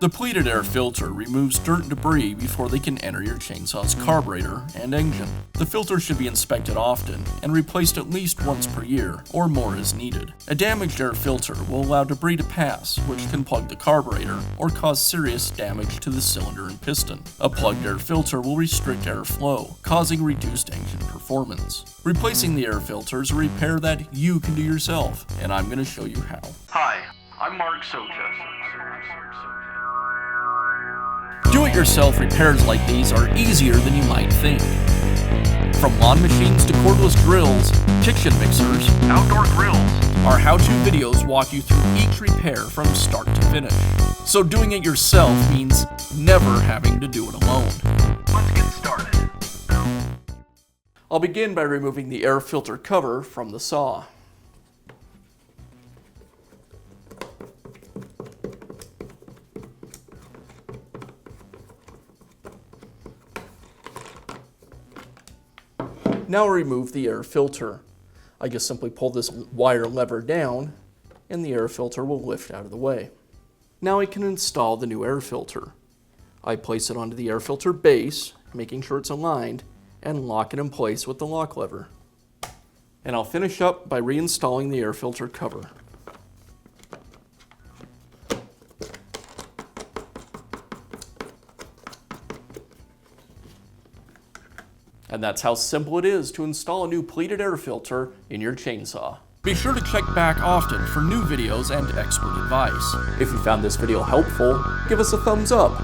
The pleated air filter removes dirt and debris before they can enter your chainsaw's carburetor and engine. The filter should be inspected often and replaced at least once per year, or more as needed. A damaged air filter will allow debris to pass, which can plug the carburetor or cause serious damage to the cylinder and piston. A plugged air filter will restrict airflow, causing reduced engine performance. Replacing the air filter is a repair that you can do yourself, and I'm going to show you how. Hi, I'm Mark Socha. Do-it-yourself repairs like these are easier than you might think. From lawn machines to cordless drills, kitchen mixers, Outdoor grills. our how-to videos walk you through each repair from start to finish. So doing it yourself means never having to do it alone. Let's get started. I'll begin by removing the air filter cover from the saw. Now remove the air filter. I just simply pull this wire lever down and the air filter will lift out of the way. Now I can install the new air filter. I place it onto the air filter base, making sure it's aligned, and lock it in place with the lock lever. And I'll finish up by reinstalling the air filter cover. And that's how simple it is to install a new pleated air filter in your chainsaw. Be sure to check back often for new videos and expert advice. If you found this video helpful, give us a thumbs up